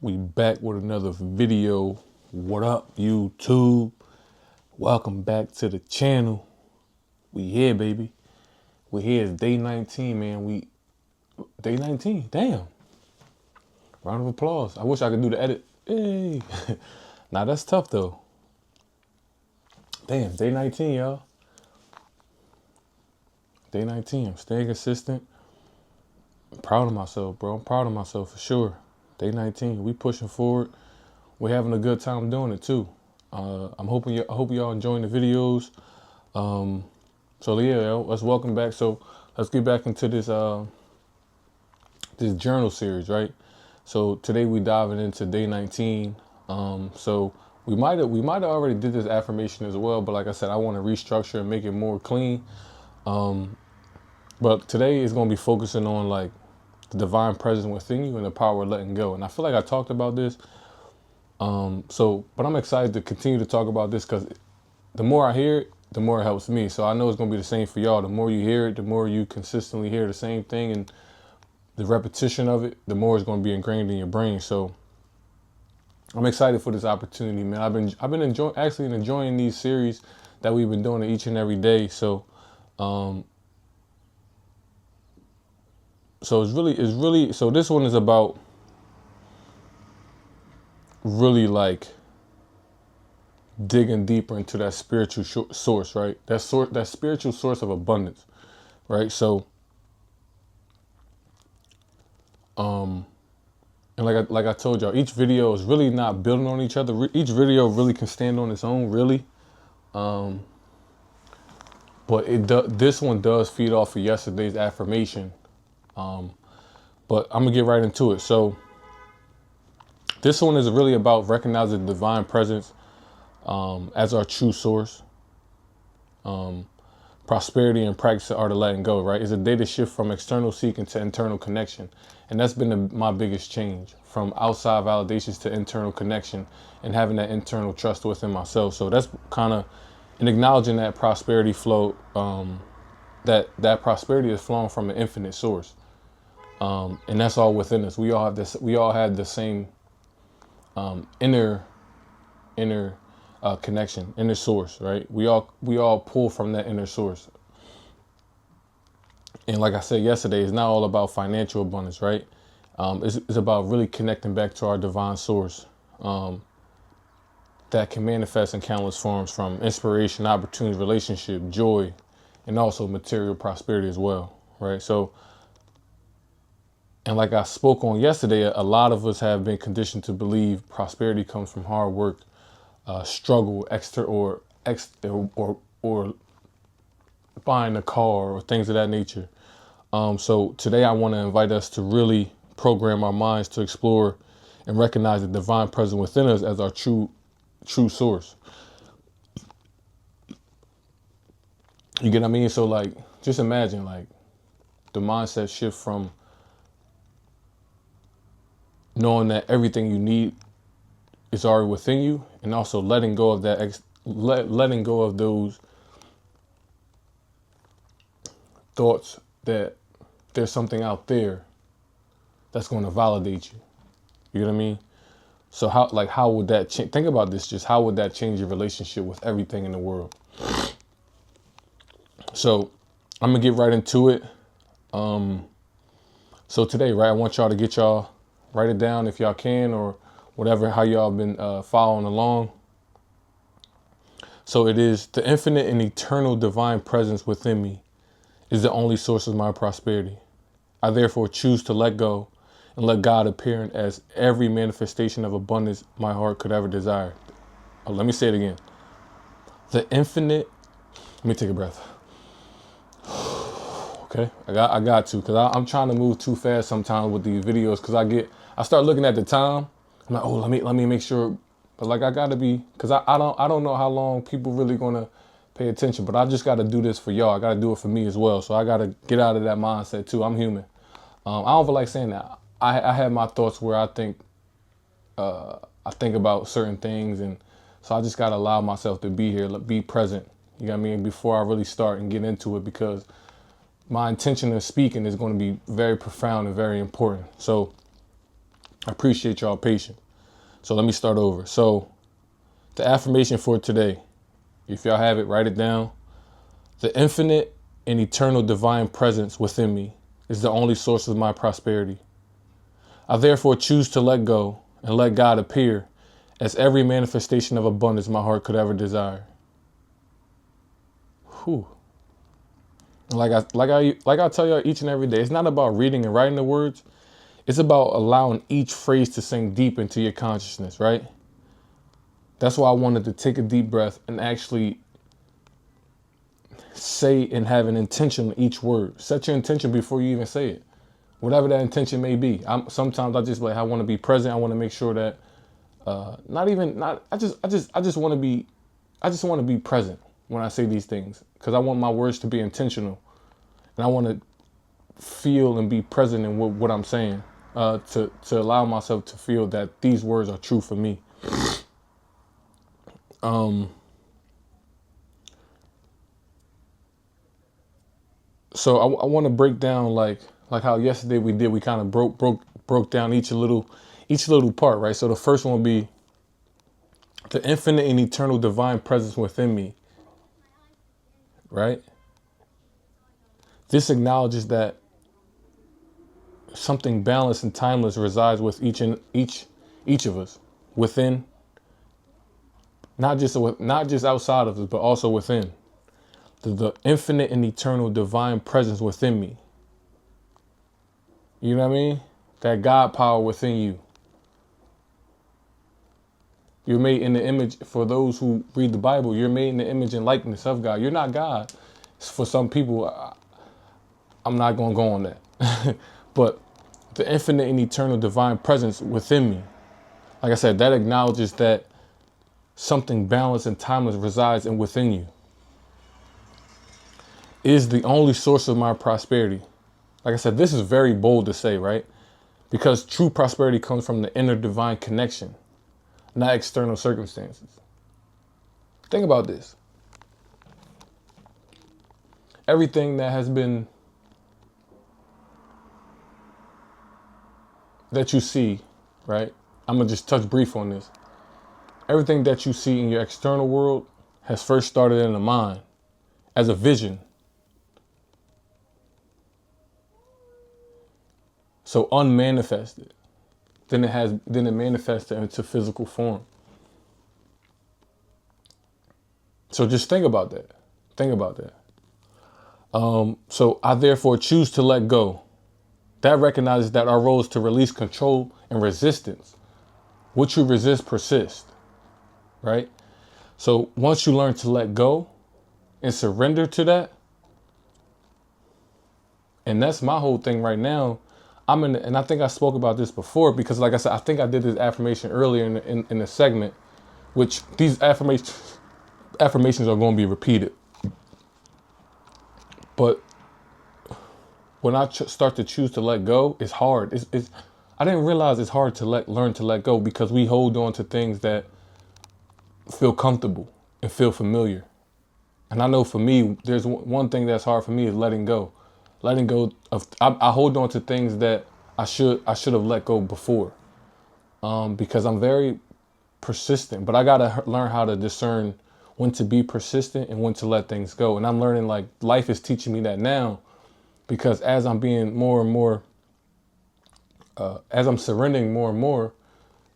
We back with another video. What up, YouTube? Welcome back to the channel. We here, baby. We here. It's day 19, man. Day 19. Damn. Round of applause. I wish I could do the edit. Hey. Nah, that's tough though. Damn, day 19, y'all. Day 19. I'm staying consistent. I'm proud of myself, bro. I'm proud of myself for sure. Day 19. We pushing forward. We're having a good time doing it too. I hope y'all enjoying the videos. So yeah, let's welcome back. So let's get back into this this journal series, right? So today we diving into day 19. So we might have already did this affirmation as well, but like I said, I want to restructure and make it more clean. But today is going to be focusing on like the divine presence within you and the power of letting go. And I feel like I talked about this. But I'm excited to continue to talk about this because the more I hear it, the more it helps me. So I know it's going to be the same for y'all. The more you hear it, the more you consistently hear the same thing and the repetition of it, the more it's going to be ingrained in your brain. So I'm excited for this opportunity, man. I've been enjoying these series that we've been doing each and every day. So so so this one is about really like digging deeper into that spiritual source, right? That spiritual source of abundance, right? So, and like I told y'all, each video is really not building on each other. Each video really can stand on its own, really. But this one does feed off of yesterday's affirmation. But I'm gonna get right into it. So, this one is really about recognizing the divine presence as our true source. Prosperity and practice are to letting go, right? It's a day to shift from external seeking to internal connection. And that's been my biggest change, from outside validations to internal connection and having that internal trust within myself. So that's kind of in acknowledging that prosperity flow, that prosperity is flowing from an infinite source. And that's all within us. We all have the same inner connection, inner source, right? We all pull from that inner source. And like I said yesterday, it's not all about financial abundance, right? It's about really connecting back to our divine source that can manifest in countless forms, from inspiration, opportunity, relationship, joy, and also material prosperity as well, right? So, and like I spoke on yesterday, a lot of us have been conditioned to believe prosperity comes from hard work, struggle, or buying a car or things of that nature. So today I want to invite us to really program our minds to explore and recognize the divine presence within us as our true source. You get what I mean? So like, just imagine like the mindset shift from knowing that everything you need is already within you, and also letting go of that, letting go of those thoughts that there's something out there that's going to validate you. You know what I mean? So how would that change? Think about this. Just how would that change your relationship with everything in the world? So I'm gonna get right into it. So today, right, I want y'all to write it down if y'all can, or whatever, how y'all been following along. So it is: the infinite and eternal divine presence within me is the only source of my prosperity. I therefore choose to let go and let God appear as every manifestation of abundance my heart could ever desire. Oh, let me say it again. The infinite, let me take a breath. Okay, I got to, because I'm trying to move too fast sometimes with these videos, because I start looking at the time. I'm like, oh, let me make sure. But like, I gotta be, because I don't know how long people really gonna pay attention, but I just gotta do this for y'all. I gotta do it for me as well. So I gotta get out of that mindset too. I'm human. I don't feel like saying that. I have my thoughts where I think about certain things, and so I just gotta allow myself to be here, be present. You know what I mean? Before I really start and get into it, because my intention of speaking is going to be very profound and very important. So I appreciate y'all patience. So let me start over. So the affirmation for today, if y'all have it, write it down. The infinite and eternal divine presence within me is the only source of my prosperity. I therefore choose to let go and let God appear as every manifestation of abundance my heart could ever desire. Whew. Like I tell y'all each and every day, it's not about reading and writing the words. It's about allowing each phrase to sink deep into your consciousness, right? That's why I wanted to take a deep breath and actually say and have an intention in each word. Set your intention before you even say it. Whatever that intention may be. Sometimes I just I want to be present. I want to make sure that I just want to be present when I say these things, because I want my words to be intentional, and I want to feel and be present in what I'm saying, to allow myself to feel that these words are true for me. So I want to break down like how yesterday we kind of broke down each little part, right? So the first one would be the infinite and eternal divine presence within me, right? This acknowledges that something balanced and timeless resides with each of us, within, not just outside of us, but also within. The infinite and eternal divine presence within me. You know what I mean? That God power within you. You're made in the image, for those who read the Bible, you're made in the image and likeness of God. You're not God. For some people, I'm not going to go on that. But the infinite and eternal divine presence within me, like I said, that acknowledges that something balanced and timeless resides within you. Is the only source of my prosperity. Like I said, this is very bold to say, right? Because true prosperity comes from the inner divine connection, not external circumstances. Think about this. Everything that you see, right? I'm going to just touch brief on this. Everything that you see in your external world has first started in the mind as a vision. So unmanifested. Then it manifested into physical form. So just think about that. So I therefore choose to let go. That recognizes that our role is to release control and resistance. What you resist persists, right? So once you learn to let go and surrender to that, and that's my whole thing right now. And I think I spoke about this before, because like I said, I think I did this affirmation earlier in the segment, which these affirmations are going to be repeated. But when I start to choose to let go, it's hard. I didn't realize it's hard to learn to let go, because we hold on to things that feel comfortable and feel familiar. And I know for me, there's one thing that's hard for me is letting go. Letting go of, I hold on to things that I should have let go before, because I'm very persistent. But I gotta learn how to discern when to be persistent and when to let things go. And I'm learning, like, life is teaching me that now, because as I'm being more and more, as I'm surrendering more and more,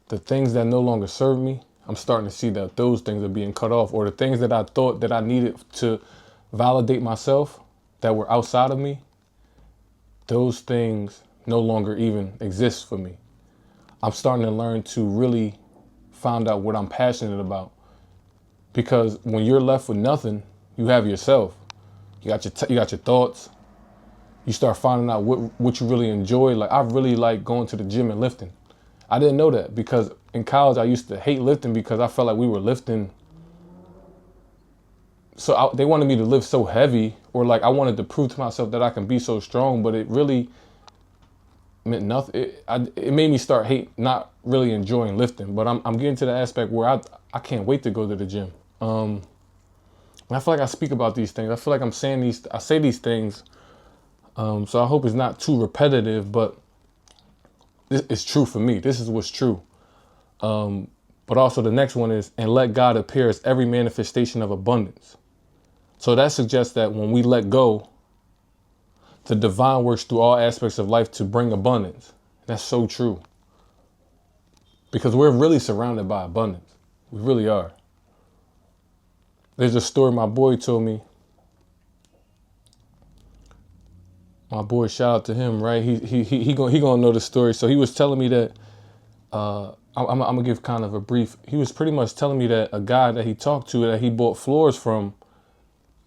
the things that no longer serve me, I'm starting to see that those things are being cut off, or the things that I thought that I needed to validate myself that were outside of me, those things no longer even exist for me. I'm starting to learn to really find out what I'm passionate about, because when you're left with nothing, you have yourself. You got your thoughts. You start finding out what you really enjoy. Like, I really like going to the gym and lifting. I didn't know that, because in college I used to hate lifting, because I felt like we were lifting. So they wanted me to lift so heavy, or like I wanted to prove to myself that I can be so strong, but it really meant nothing. It made me start not really enjoying lifting. But I'm getting to the aspect where I can't wait to go to the gym. And I feel like I speak about these things. I feel like I say these things. So I hope it's not too repetitive, but this is true for me. This is what's true. But also the next one is, and let God appear as every manifestation of abundance. So that suggests that when we let go, the divine works through all aspects of life to bring abundance. That's so true. Because we're really surrounded by abundance. We really are. There's a story my boy told me. My boy, shout out to him, right? He gonna know the story. So he was telling me that I'm gonna give kind of a brief. He was pretty much telling me that a guy that he talked to, that he bought floors from,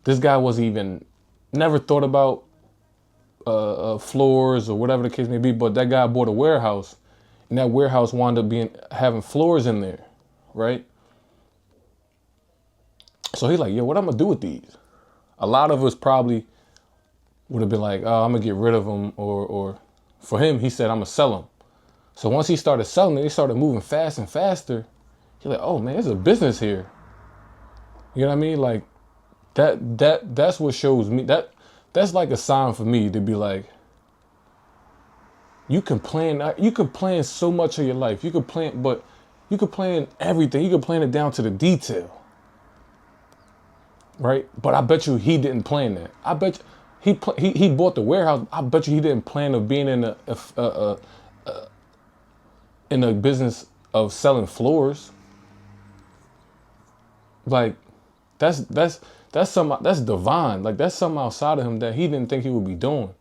this guy wasn't even, never thought about floors or whatever the case may be, but that guy bought a warehouse, and that warehouse wound up having floors in there, right? So he's like, yo, what I'm gonna do with these? A lot of us probably would have been like, oh, I'm gonna get rid of them, or for him, he said, I'm gonna sell them. So once he started selling it, they started moving fast and faster. He's like, oh man, there's a business here. You know what I mean? Like that's what shows me that's like a sign for me to be like, you can plan so much of your life. You can plan everything. You can plan it down to the detail. Right? But I bet you he didn't plan that. I bet you he bought the warehouse. I bet you he didn't plan of being in a business of selling floors. Like that's divine. Like that's something outside of him that he didn't think he would be doing.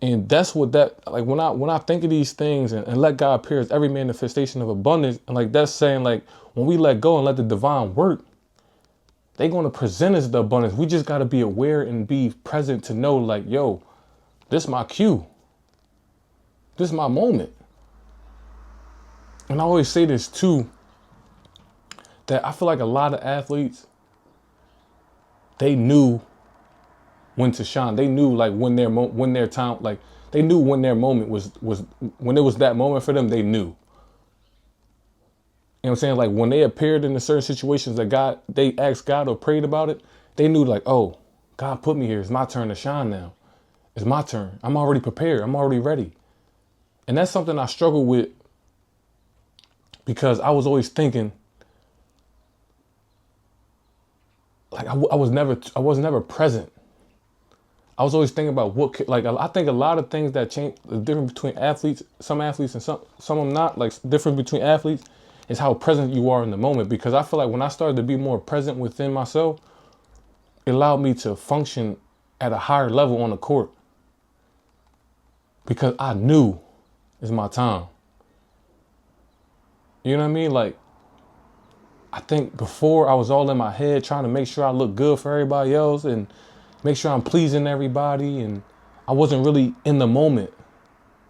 And that's what that, like when I think of these things and let God appear as every manifestation of abundance, and like that's saying, like when we let go and let the divine work, they're going to present us the abundance. We just got to be aware and be present to know, like, yo, this is my cue. This is my moment. And I always say this too, that I feel like a lot of athletes, they knew when to shine. They knew like when their time, like they knew when their moment was when it was that moment for them, they knew. You know what I'm saying? Like when they appeared in the certain situations that they asked God or prayed about it, they knew like, oh, God put me here. It's my turn to shine now. It's my turn. I'm already prepared. I'm already ready. And that's something I struggle with, because I was always thinking, like I was never present. I was always thinking about I think a lot of things that change, the difference between athletes, some athletes and some of them not, like difference between athletes is how present you are in the moment. Because I feel like when I started to be more present within myself, it allowed me to function at a higher level on the court. Because I knew it's my time. You know what I mean? Like, I think before I was all in my head trying to make sure I look good for everybody else and make sure I'm pleasing everybody. And I wasn't really in the moment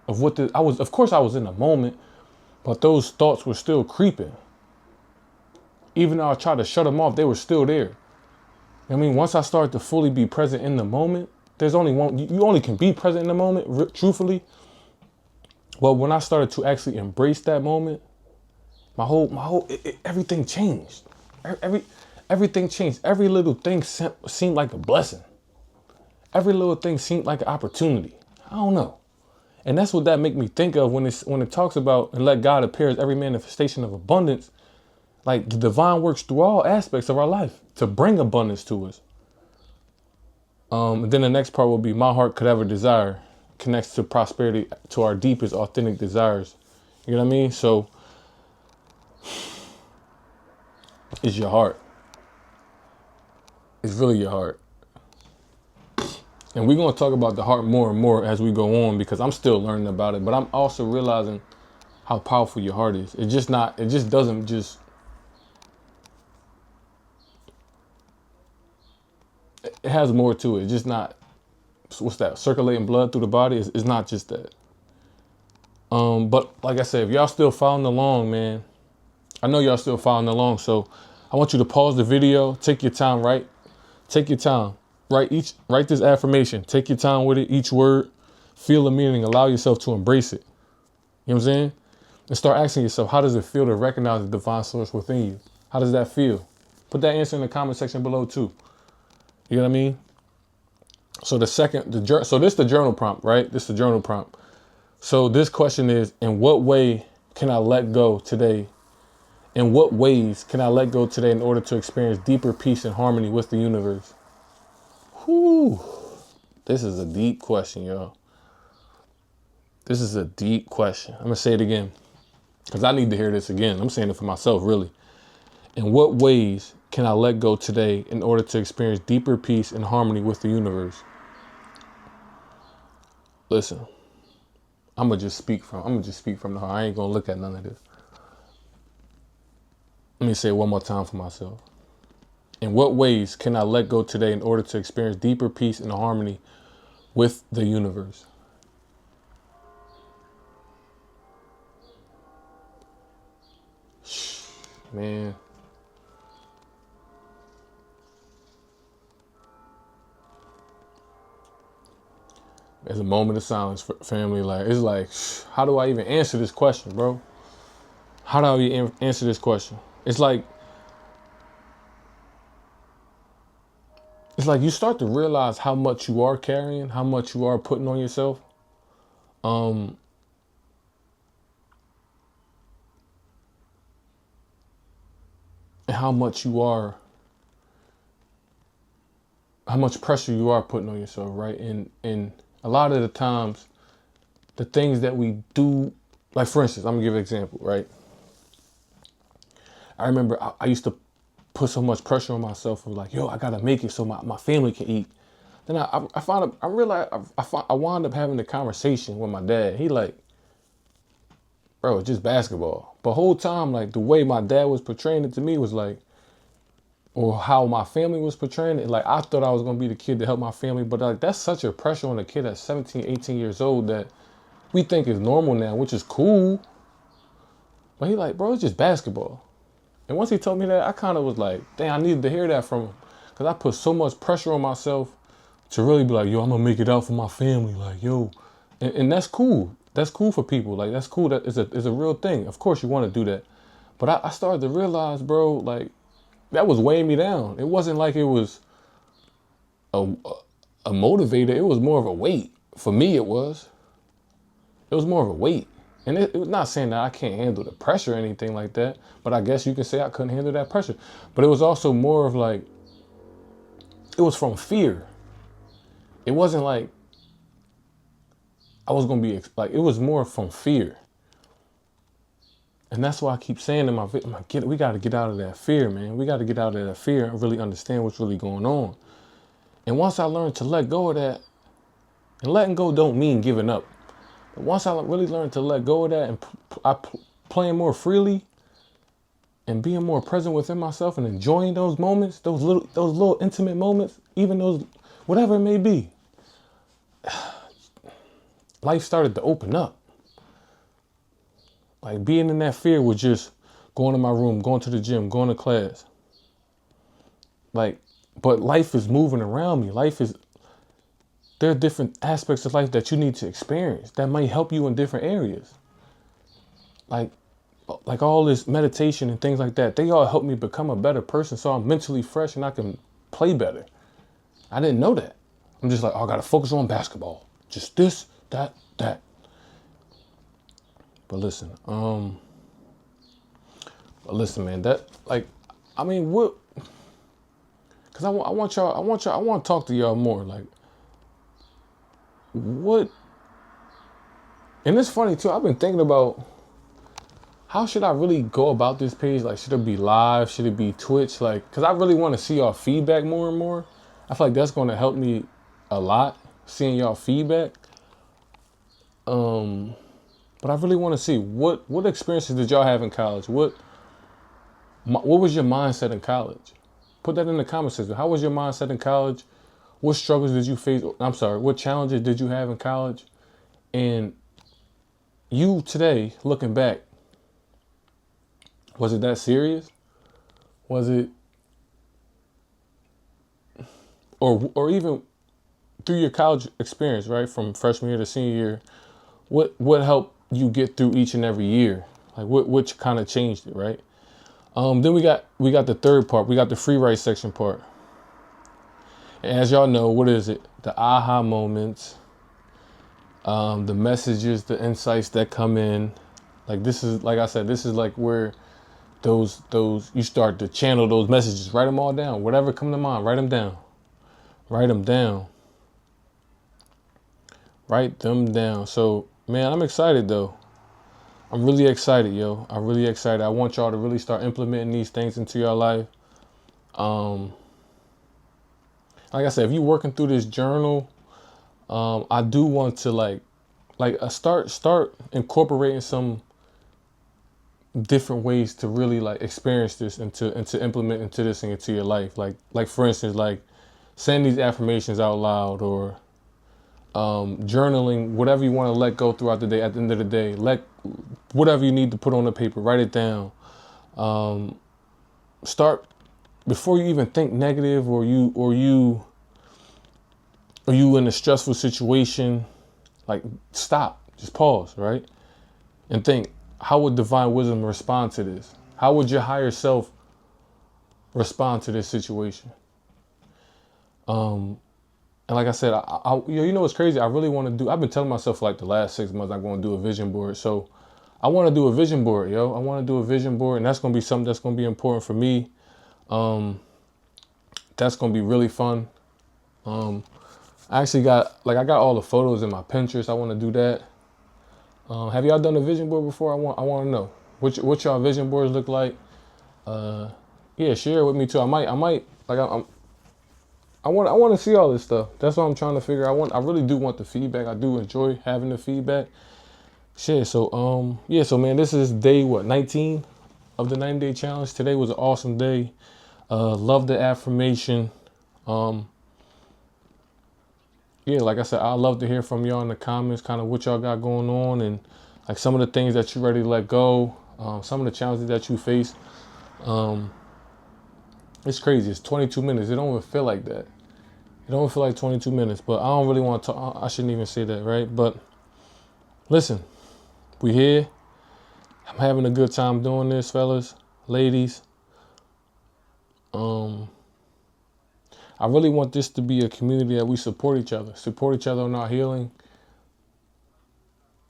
of of course I was in the moment, but those thoughts were still creeping. Even though I tried to shut them off, they were still there. I mean, once I started to fully be present in the moment, there's only one, you only can be present in the moment, truthfully. Well, when I started to actually embrace that moment, everything changed. Everything changed. Every little thing seemed like a blessing. Every little thing seemed like an opportunity. I don't know. And that's what that make me think of when it talks about and let God appear as every manifestation of abundance. Like the divine works through all aspects of our life to bring abundance to us. And then the next part will be, my heart could ever desire connects to prosperity, to our deepest authentic desires. You know what I mean? So it's your heart. It's really your heart. And we're going to talk about the heart more and more as we go on, because I'm still learning about it, but I'm also realizing how powerful your heart is. It has more to it. It's just not, what's that, circulating blood through the body. It's not just that. But like I said, if y'all still following along, man, I know y'all still following along. So I want you to pause the video, take your time, right? Take your time. Write this affirmation. Take your time with it. Each word, feel the meaning. Allow yourself to embrace it. You know what I'm saying? And start asking yourself, how does it feel to recognize the divine source within you? How does that feel? Put that answer in the comment section below too. You know what I mean? So this is the journal prompt, right? This is the journal prompt. So this question is, in what way can I let go today? In what ways can I let go today in order to experience deeper peace and harmony with the universe? Whew. This is a deep question, y'all. This is a deep question. I'm going to say it again because I need to hear this again. I'm saying it for myself, really. In what ways can I let go today in order to experience deeper peace and harmony with the universe? Listen, I'm gonna just speak from the heart. I ain't gonna look at none of this. Let me say it one more time for myself. In what ways can I let go today in order to experience deeper peace and harmony with the universe? Man. There's a moment of silence for family. Like, it's like, how do I even answer this question, bro? How do I answer this question? It's like you start to realize how much you are carrying, how much you are putting on yourself. And how much pressure you are putting on yourself, right? And a lot of the times, the things that we do, like for instance, I'm gonna give an example, right? I remember I used to put so much pressure on myself of like, yo, I gotta make it so my family can eat. Then I wound up having a conversation with my dad. He like, bro, it's just basketball. But whole time, like the way my dad was portraying it to me was like, or how my family was portraying it, like I thought I was gonna be the kid to help my family, but like that's such a pressure on a kid that's 17, 18 years old that we think is normal now, which is cool. But he like, bro, it's just basketball. And once he told me that, I kind of was like, dang, I needed to hear that from him. Because I put so much pressure on myself to really be like, yo, I'm going to make it out for my family. Like, yo. And that's cool. That's cool for people. Like, that's cool. That is a real thing. Of course, you want to do that. But I started to realize, bro, like, that was weighing me down. It wasn't like it was a motivator. It was more of a weight. For me, it was. It was more of a weight. And it was not saying that I can't handle the pressure or anything like that, but I guess you could say I couldn't handle that pressure. But it was also more of like, it was from fear. It wasn't like I was going to be, like, it was more from fear. And that's why I keep saying in my video, like, we got to get out of that fear, man. We got to get out of that fear and really understand what's really going on. And once I learned to let go of that, and letting go don't mean giving up. Once I really learned to let go of that and playing more freely and being more present within myself and enjoying those moments, those little intimate moments, even those, whatever it may be, life started to open up. Like being in that fear was just going to my room, going to the gym, going to class. Like, but life is moving around me. There are different aspects of life that you need to experience that might help you in different areas. Like all this meditation and things like that, they all help me become a better person so I'm mentally fresh and I can play better. I didn't know that. I'm just like, oh, I got to focus on basketball. Just this, that. But listen, man, that, like, I mean, what, because I want to talk to y'all more, like, what, and it's funny too, I've been thinking about how should I really go about this page? Like, should it be live? Should it be Twitch? Like, because I really want to see y'all feedback more and more. I feel like that's going to help me a lot, seeing y'all feedback. But I really want to see what experiences did y'all have in college? What was your mindset in college? Put that in the comment section. How was your mindset in college? What struggles did you face? What challenges did you have in college? And you today, looking back, was it that serious? Was it, or even through your college experience, right, from freshman year to senior year, what helped you get through each and every year? Like which kind of changed it, right? Then we got the third part. We got the free write section part. And as y'all know, what is it? The aha moments. The messages, the insights that come in. Like this is, like I said, this is like where those you start to channel those messages. Write them all down. Whatever come to mind, write them down. Write them down. Write them down. So, man, I'm excited though. I'm really excited, yo. I'm really excited. I want y'all to really start implementing these things into your life. Like I said, if you're working through this journal, I do want to start incorporating some different ways to really like experience this and to implement into this and into your life. Like for instance, like saying these affirmations out loud, or journaling, whatever you want to let go throughout the day. At the end of the day, let whatever you need to put on the paper, write it down. Start before you even think negative, or you in a stressful situation. Like stop, just pause, right, and think, how would divine wisdom respond to this? How would your higher self respond to this situation? And like I said, you know what's crazy? I really want to do. I've been telling myself for like the last 6 months I'm going to do a vision board. So I want to do a vision board, yo. I want to do a vision board, and that's going to be something that's going to be important for me. That's going to be really fun. I actually got I got all the photos in my Pinterest. I want to do that. Have y'all done a vision board before? I want to know what y'all vision boards look like. Yeah, share it with me too. I might like I want to see all this stuff. That's what I'm trying to figure out. I really do want the feedback. I do enjoy having the feedback. Shit. So yeah. So man, this is day 19 of the 90-day challenge. Today was an awesome day. Love the affirmation. Yeah, like I said, I love to hear from y'all in the comments, kind of what y'all got going on, and like some of the things that you're ready to let go, some of the challenges that you face. It's crazy. It's 22 minutes. It don't even feel like that. It don't feel like 22 minutes, but I don't really want to talk. I shouldn't even say that, right? But listen, we here. I'm having a good time doing this, fellas, ladies. I really want this to be a community that we support each other in our healing.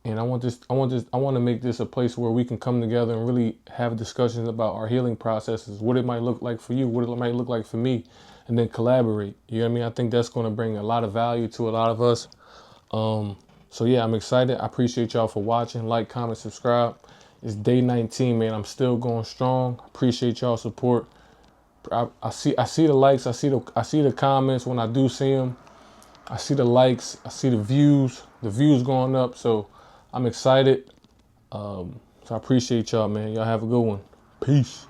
And I want to make this a place where we can come together and really have discussions about our healing processes, what it might look like for you, what it might look like for me, and then collaborate. You know what I mean? I think that's going to bring a lot of value to a lot of us. So yeah, I'm excited. I appreciate y'all for watching. Like, comment, subscribe. It's day 19, man. I'm still going strong. Appreciate y'all support. I see the likes. I see the comments when I do see them. I see the likes. I see the views. The views going up. So I'm excited. So I appreciate y'all, man. Y'all have a good one. Peace.